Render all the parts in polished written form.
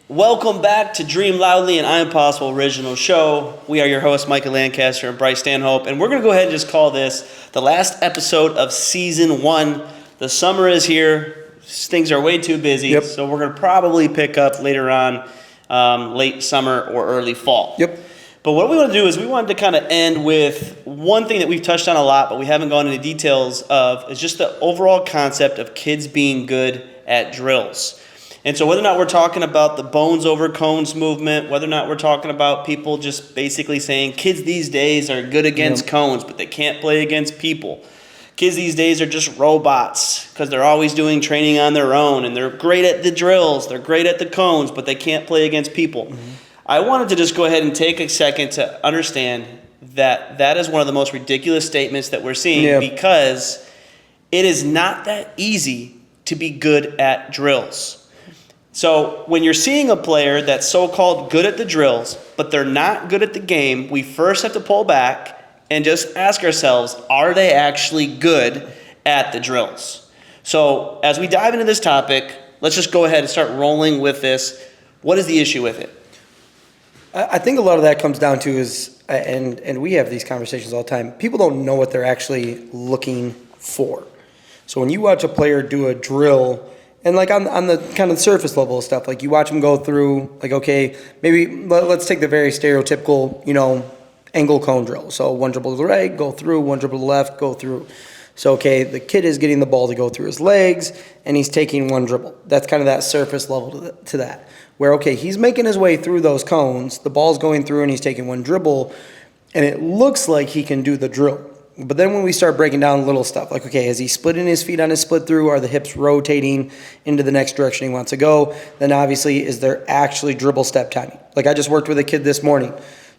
Welcome back to Dream Loudly, an I Am Possible original show. We are your hosts, Micah Lancaster and Bryce Stanhope, and we're going to go ahead and just call this the last episode of Season 1. The summer is here. Things are way too busy, so we're going to probably pick up later on, late summer or early fall. But what we want to do is we wanted to kind of end with one thing that we've touched on a lot, but we haven't gone into details of, is just the overall concept of kids being good at drills. And so whether or not we're talking about the bones over cones movement, whether or not we're talking about people just basically saying kids these days are good against cones, but they can't play against people. Kids these days are just robots because they're always doing training on their own, and they're great at the drills, they're great at the cones, but they can't play against people. I wanted to just go ahead and take a second to understand that that is one of the most ridiculous statements that we're seeing because it is not that easy to be good at drills. So when you're seeing a player that's so-called good at the drills, but they're not good at the game, we first have to pull back and just ask ourselves, are they actually good at the drills? So as we dive into this topic, let's just go ahead and start rolling with this. What is the issue with it? I think a lot of that comes down to is, and we have these conversations all the time, people don't know what they're actually looking for. So when you watch a player do a drill, and like on the kind of surface level of stuff, like you watch them go through, like, okay, maybe let's take the very stereotypical, angle cone drill. So one dribble to the right, go through, one dribble to the left, go through. So, okay, the kid is getting the ball to go through his legs, and he's taking one dribble. That's kind of that surface level to that. Where, okay, he's making his way through those cones, the ball's going through, and he's taking one dribble, and it looks like he can do the drill. But then when we start breaking down little stuff, like, okay, is he splitting his feet on his split through? Are the hips rotating into the next direction he wants to go? Then obviously, is there actually dribble step timing? Like I just worked with a kid this morning,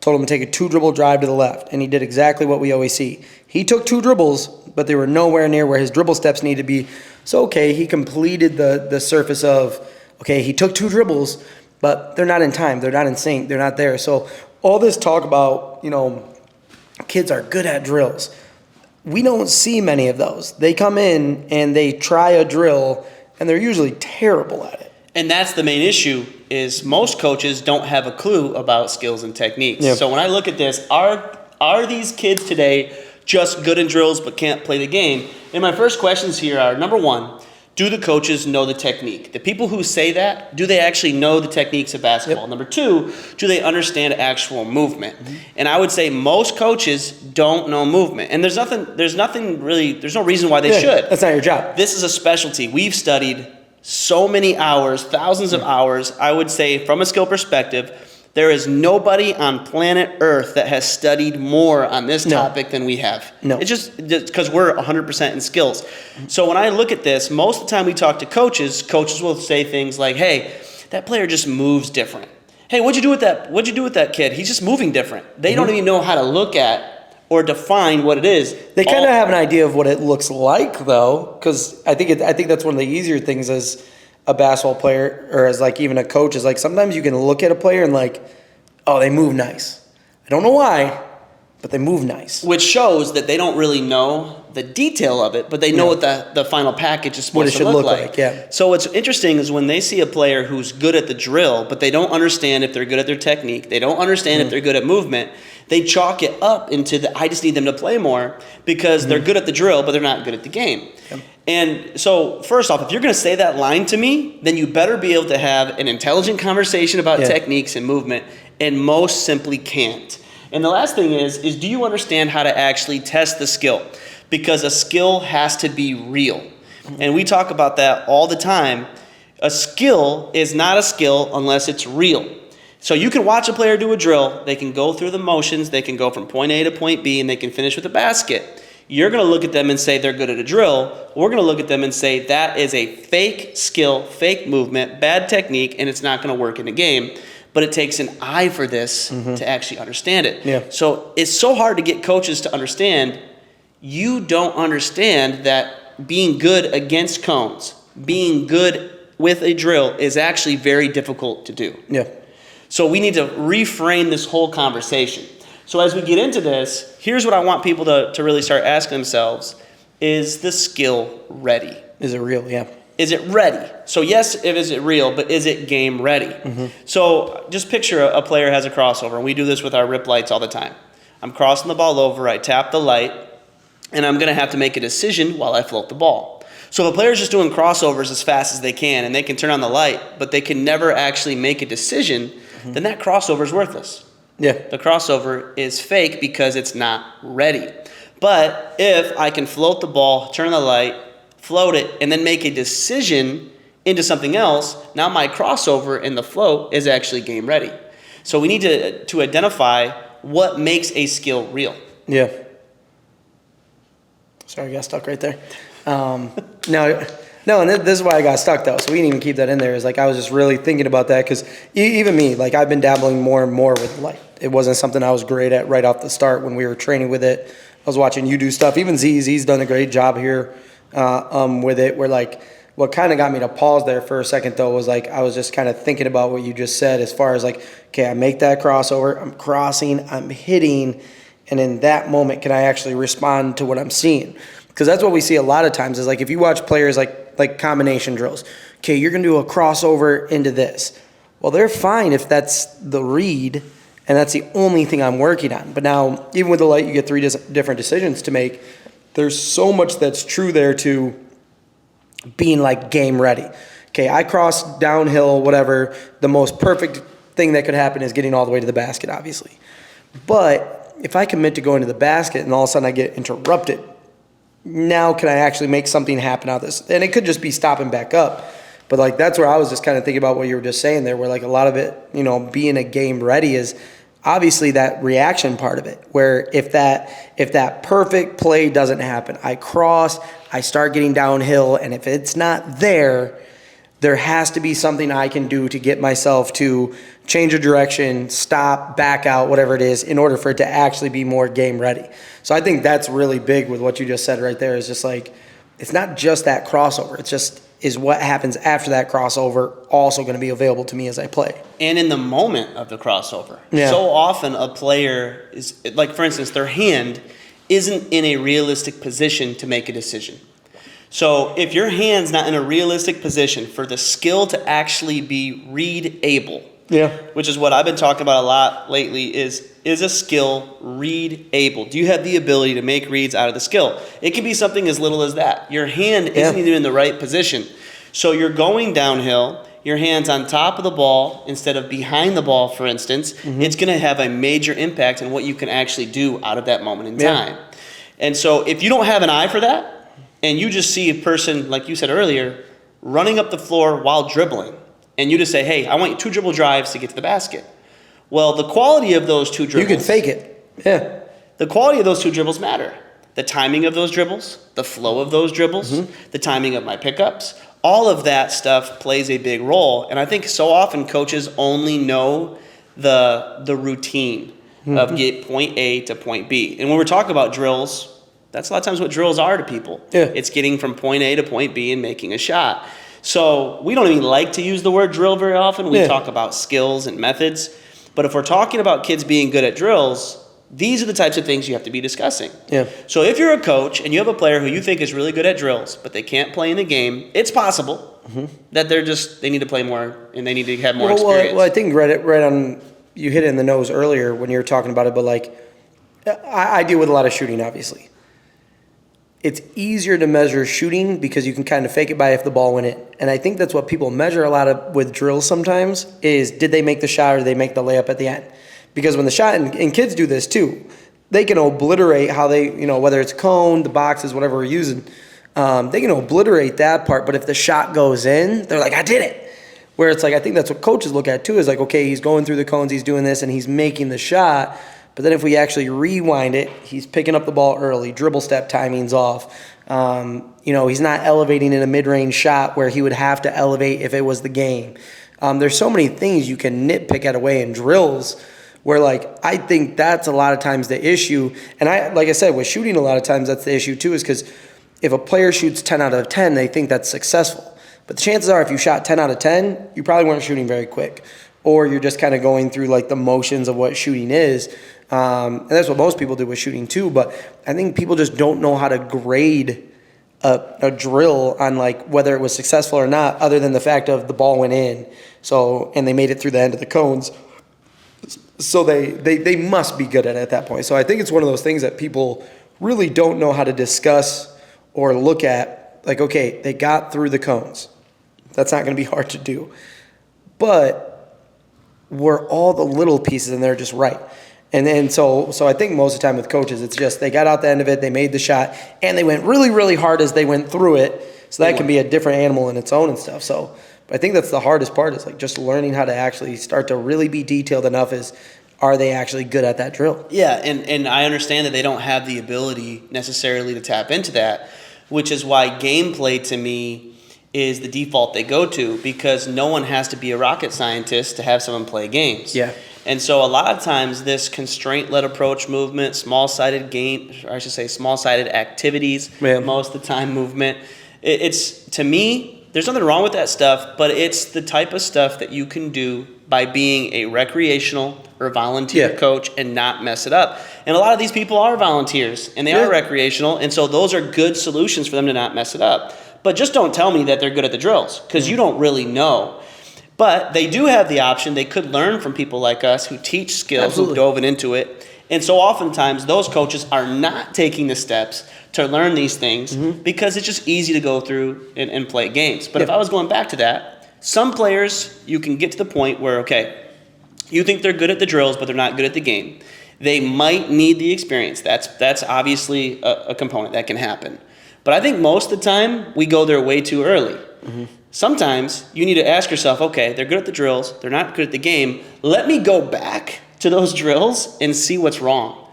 told him to take a 2-dribble drive to the left, and he did exactly what we always see. He took 2 dribbles, but they were nowhere near where his dribble steps need to be. So, okay, he completed the surface of, okay, he took 2 dribbles, but they're not in time, they're not in sync, they're not there. So all this talk about, kids are good at drills. We don't see many of those. They come in and they try a drill, and they're usually terrible at it. And that's the main issue, is most coaches don't have a clue about skills and techniques. So when I look at this, are these kids today just good in drills but can't play the game? And my first questions here are, number one, do the coaches know the technique? The people who say that, do they actually know the techniques of basketball? Number two, do they understand actual movement? And I would say most coaches don't know movement. And there's no reason why they should. That's not your job. This is a specialty. We've studied so many hours, thousands of hours. I would say from a skill perspective, there is nobody on planet Earth that has studied more on this topic than we have. It's just because we're 100% in skills. So when I look at this, most of the time we talk to coaches will say things like, hey, that player just moves different. Hey, what'd you do with that kid? He's just moving different. They don't even know how to look at or define what it is. They kind of have an idea of what it looks like, though, because I think that's one of the easier things as a basketball player, or as like even a coach, is like sometimes you can look at a player and like, oh, they move nice. I don't know why, but they move nice. Which shows that they don't really know the detail of it, but they know what the final package is supposed to look like. So what's interesting is when they see a player who's good at the drill, but they don't understand if they're good at their technique, they don't understand if they're good at movement, they chalk it up into I just need them to play more because they're good at the drill, but they're not good at the game. And so, first off, if you're going to say that line to me, then you better be able to have an intelligent conversation about techniques and movement, and most simply can't. And the last thing is do you understand how to actually test the skill? Because a skill has to be real. And we talk about that all the time. A skill is not a skill unless it's real. So you can watch a player do a drill, they can go through the motions, they can go from point A to point B, and they can finish with a basket. You're going to look at them and say they're good at a drill. We're going to look at them and say that is a fake skill, fake movement, bad technique, and it's not going to work in the game. But it takes an eye for this to actually understand it. So it's so hard to get coaches to understand. You don't understand that being good against cones, being good with a drill is actually very difficult to do. So we need to reframe this whole conversation. So as we get into this, here's what I want people to really start asking themselves. Is the skill ready? Is it real? Is it ready? So yes, is it real, but is it game ready? So just picture a player has a crossover, and we do this with our rip lights all the time. I'm crossing the ball over, I tap the light, and I'm going to have to make a decision while I float the ball. So if a player's just doing crossovers as fast as they can, and they can turn on the light, but they can never actually make a decision, then that crossover is worthless. Yeah. The crossover is fake because it's not ready. But if I can float the ball, turn on the light, float it, and then make a decision into something else, now my crossover in the float is actually game ready. So we need to identify what makes a skill real. Yeah. Sorry, I got stuck right there. No, and this is why I got stuck, though, so we didn't even keep that in there. Is like I was just really thinking about that because even me, like I've been dabbling more and more with light. It wasn't something I was great at right off the start when we were training with it. I was watching you do stuff. Even Z's done a great job here with it. Where like what kind of got me to pause there for a second, though, was like I was just kind of thinking about what you just said as far as like, okay, I make that crossover, I'm crossing, I'm hitting, and in that moment, can I actually respond to what I'm seeing? Because that's what we see a lot of times is like if you watch players like combination drills, okay, you're going to do a crossover into this. Well, they're fine if that's the read and that's the only thing I'm working on. But now, even with the light, you get 3 different decisions to make. There's so much that's true there to being like game ready. Okay, I cross downhill, whatever. The most perfect thing that could happen is getting all the way to the basket, obviously. But if I commit to going to the basket and all of a sudden I get interrupted, now can I actually make something happen out of this? And it could just be stopping back up. But like that's where I was just kind of thinking about what you were just saying there, where like a lot of it, being a game ready is obviously that reaction part of it, where if that perfect play doesn't happen, I cross, I start getting downhill, and if it's not there has to be something I can do to get myself to change a direction, stop, back out, whatever it is, in order for it to actually be more game ready. So I think that's really big with what you just said right there, is just like, it's not just that crossover. It's just, is what happens after that crossover also going to be available to me as I play? And in the moment of the crossover, Yeah. so often a player is, like for instance, their hand isn't in a realistic position to make a decision. So if your hand's not in a realistic position for the skill to actually be readable, Yeah. which is what I've been talking about a lot lately, is a skill readable? Do you have the ability to make reads out of the skill? It can be something as little as that. Your hand isn't even in the right position. So you're going downhill, your hand's on top of the ball instead of behind the ball, for instance. It's going to have a major impact on what you can actually do out of that moment in time. And so if you don't have an eye for that, and you just see a person, like you said earlier, running up the floor while dribbling, and you just say, hey, I want 2 dribble drives to get to the basket. Well, the quality of those 2 dribbles... You can fake it. Yeah. The quality of those 2 dribbles matter. The timing of those dribbles, the flow of those dribbles, the timing of my pickups, all of that stuff plays a big role. And I think so often coaches only know the routine of get point A to point B. And when we're talking about drills, that's a lot of times what drills are to people. Yeah. It's getting from point A to point B and making a shot. So we don't even like to use the word drill very often. We talk about skills and methods. But if we're talking about kids being good at drills, these are the types of things you have to be discussing. Yeah. So if you're a coach and you have a player who you think is really good at drills, but they can't play in the game, it's possible that they need to play more and they need to have more experience. Well, I think right on, you hit it in the nose earlier when you were talking about it, but like, I deal with a lot of shooting, obviously. It's easier to measure shooting because you can kind of fake it by if the ball went in. And I think that's what people measure a lot of with drills sometimes is, did they make the shot or did they make the layup at the end? Because when the shot, and kids do this too, they can obliterate how they, whether it's cone, the boxes, whatever we're using, they can obliterate that part. But if the shot goes in, they're like, I did it. Where it's like, I think that's what coaches look at too, is like, okay, he's going through the cones, he's doing this, and he's making the shot. But then if we actually rewind it, he's picking up the ball early, dribble step timing's off. He's not elevating in a mid-range shot where he would have to elevate if it was the game. There's so many things you can nitpick at away in drills where, like, I think that's a lot of times the issue. And like I said, with shooting a lot of times that's the issue too, is because if a player shoots 10 out of 10, they think that's successful. But the chances are if you shot 10 out of 10, you probably weren't shooting very quick. Or you're just kind of going through like the motions of what shooting is. And that's what most people do with shooting too. But I think people just don't know how to grade a drill on like whether it was successful or not, other than the fact of the ball went in. So, and they made it through the end of the cones. So they must be good at that point. So I think it's one of those things that people really don't know how to discuss or look at. Like, okay, they got through the cones. That's not going to be hard to do. But were all the little pieces in there just right? And so I think most of the time with coaches, it's just they got out the end of it, they made the shot, and they went really, really hard as they went through it. So that can be a different animal in its own and stuff. So but I think that's the hardest part, is like just learning how to actually start to really be detailed enough is, are they actually good at that drill? Yeah, and I understand that they don't have the ability necessarily to tap into that, which is why gameplay to me is the default they go to, because no one has to be a rocket scientist to have someone play games. Yeah. And so a lot of times this constraint-led approach movement, small-sided game, or I should say small-sided activities, most of the time movement, it's, to me, there's nothing wrong with that stuff, but it's the type of stuff that you can do by being a recreational or volunteer coach and not mess it up. And a lot of these people are volunteers and they are recreational, and so those are good solutions for them to not mess it up. But just don't tell me that they're good at the drills, because you don't really know. But they do have the option. They could learn from people like us who teach skills, who dove into it. And so oftentimes those coaches are not taking the steps to learn these things because it's just easy to go through and play games. But if I was going back to that, some players, you can get to the point where, okay, you think they're good at the drills, but they're not good at the game. They might need the experience. That's obviously a component that can happen. But I think most of the time we go there way too early. Sometimes you need to ask yourself, okay, they're good at the drills, they're not good at the game. Let me go back to those drills and see what's wrong.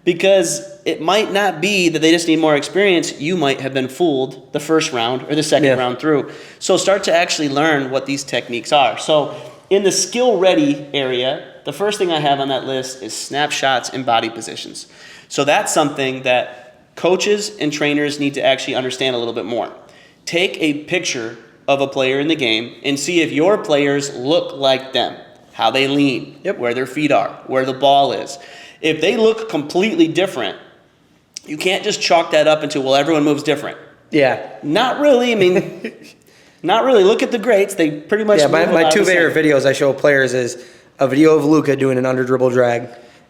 Because it might not be that they just need more experience. You might have been fooled the first round or the second round through. So start to actually learn what these techniques are. So in the skill ready area, the first thing I have on that list is snapshots and body positions. So that's something that coaches and trainers need to actually understand a little bit more. Take a picture of a player in the game and see if your players look like them, how they lean, where their feet are, where the ball is. If they look completely different, you can't just chalk that up into, well, everyone moves different. Yeah. Not really. I mean, not really. Look at the greats. They pretty much move my two favorite videos I show players is a video of Luka doing an under dribble drag,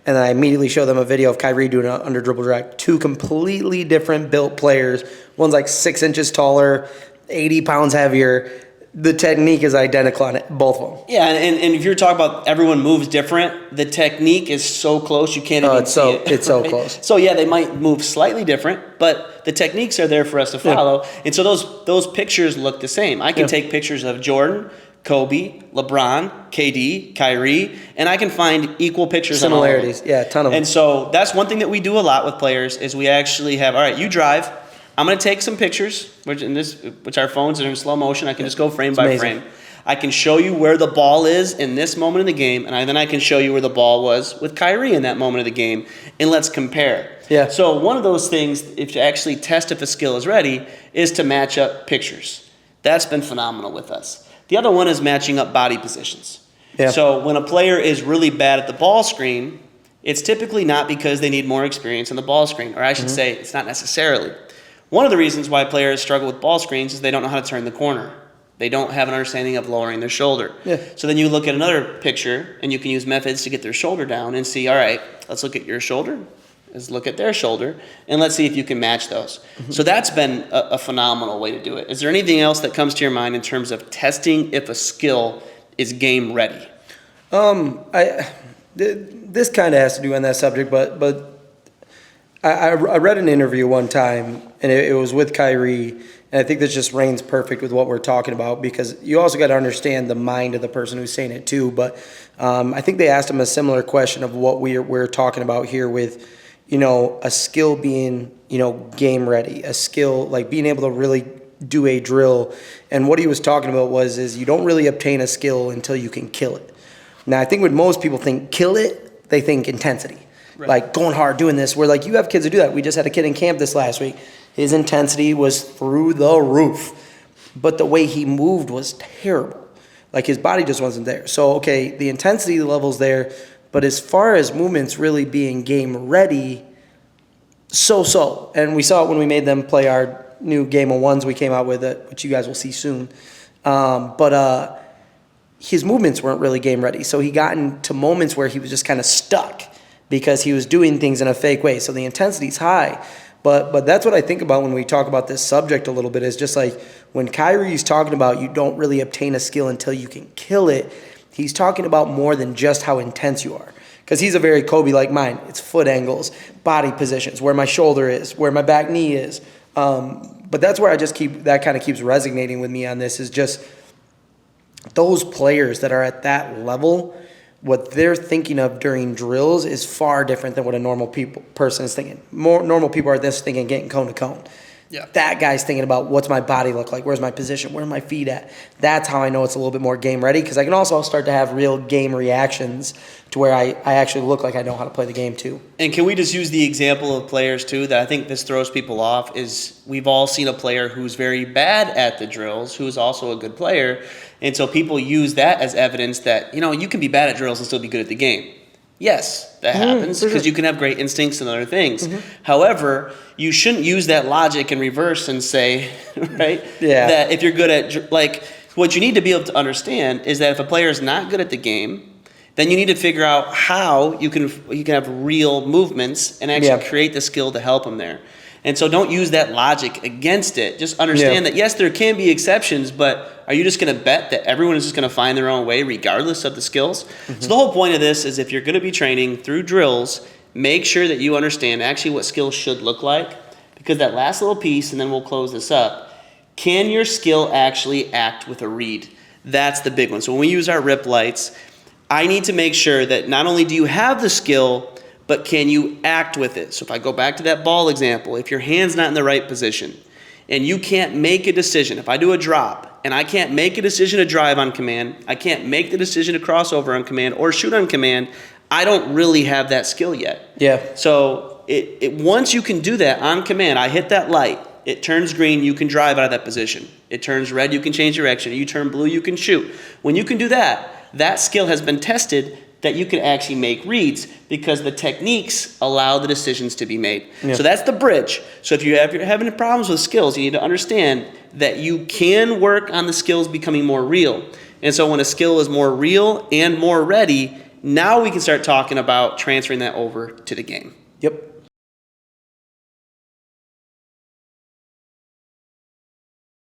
and then I immediately show them a video of Kyrie doing an under dribble drag. Two completely different built players. One's like 6 inches taller, 80 pounds heavier. The technique is identical on both of them. Yeah, and if you're talking about everyone moves different, the technique is so close you can't even see it. It's so close. So yeah, they might move slightly different, but the techniques are there for us to follow. And so those pictures look the same. I can take pictures of Jordan, Kobe, LeBron, KD, Kyrie, and I can find equal pictures. Similarities, a ton of them. And so that's one thing that we do a lot with players is we actually have, all right, you drive. I'm going to take some pictures, which our phones are in slow motion. I can just go frame by frame. I can show you where the ball is in this moment in the game, and then I can show you where the ball was with Kyrie in that moment of the game, and let's compare. Yeah. So one of those things, if you actually test if a skill is ready, is to match up pictures. That's been phenomenal with us. The other one is matching up body positions. Yeah. So when a player is really bad at the ball screen, it's typically not because they need more experience on the ball screen, or I should say it's not necessarily. One of the reasons why players struggle with ball screens is they don't know how to turn the corner. They don't have an understanding of lowering their shoulder. Yeah. So then you look at another picture, and you can use methods to get their shoulder down and see, all right, let's look at your shoulder, let's look at their shoulder, and let's see if you can match those. So that's been a phenomenal way to do it. Is there anything else that comes to your mind in terms of testing if a skill is game ready? This kind of has to do on that subject, but I read an interview one time, and it was with Kyrie, and I think this just reigns perfect with what we're talking about, because you also got to understand the mind of the person who's saying it too. But I think they asked him a similar question of what we're talking about here with, a skill being, game ready, a skill like being able to really do a drill. And what he was talking about is you don't really obtain a skill until you can kill it. Now, I think when most people think kill it, they think intensity. Right. Like going hard, doing this. Where like you have kids who do that. We just had a kid in camp this last week. His intensity was through the roof, but the way he moved was terrible. Like his body just wasn't there. So okay, the intensity level's there, but as far as movements really being game ready, so. And we saw it when we made them play our new game of ones we came out with, which you guys will see soon. But his movements weren't really game ready. So he got into moments where he was just kind of stuck because he was doing things in a fake way. So the intensity's high. But that's what I think about when we talk about this subject a little bit, is just like when Kyrie's talking about you don't really obtain a skill until you can kill it, he's talking about more than just how intense you are. Because he's a very Kobe like mine. It's foot angles, body positions, where my shoulder is, where my back knee is. But that's where that kind of keeps resonating with me on this, is just those players that are at that level, what they're thinking of during drills is far different than what a normal person is thinking. More normal people are this thinking getting cone to cone. Yeah. That guy's thinking about what's my body look like, where's my position, where are my feet at. That's how I know it's a little bit more game ready, because I can also start to have real game reactions to where I actually look like I know how to play the game too. And can we just use the example of players too, that I think this throws people off, is we've all seen a player who's very bad at the drills who is also a good player. And so people use that as evidence that, you can be bad at drills and still be good at the game. Yes, that happens, because you can have great instincts and other things. However, you shouldn't use that logic in reverse and say, right, that if you're good at, what you need to be able to understand is that if a player is not good at the game, then you need to figure out how you can have real movements and actually create the skill to help them there. And so don't use that logic against it. Just understand that, yes, there can be exceptions, but are you just going to bet that everyone is just going to find their own way regardless of the skills? So the whole point of this is, if you're going to be training through drills, make sure that you understand actually what skills should look like, because that last little piece, and then we'll close this up, can your skill actually act with a read? That's the big one. So when we use our rip lights, I need to make sure that not only do you have the skill, but can you act with it? So if I go back to that ball example, if your hand's not in the right position and you can't make a decision, if I do a drop and I can't make a decision to drive on command, I can't make the decision to cross over on command or shoot on command, I don't really have that skill yet. Yeah. So once you can do that on command, I hit that light, it turns green, you can drive out of that position. It turns red, you can change direction. You turn blue, you can shoot. When you can do that, that skill has been tested that you can actually make reads, because the techniques allow the decisions to be made. Yeah. So that's the bridge. So if you're having problems with skills, you need to understand that you can work on the skills becoming more real. And so when a skill is more real and more ready, now we can start talking about transferring that over to the game. Yep.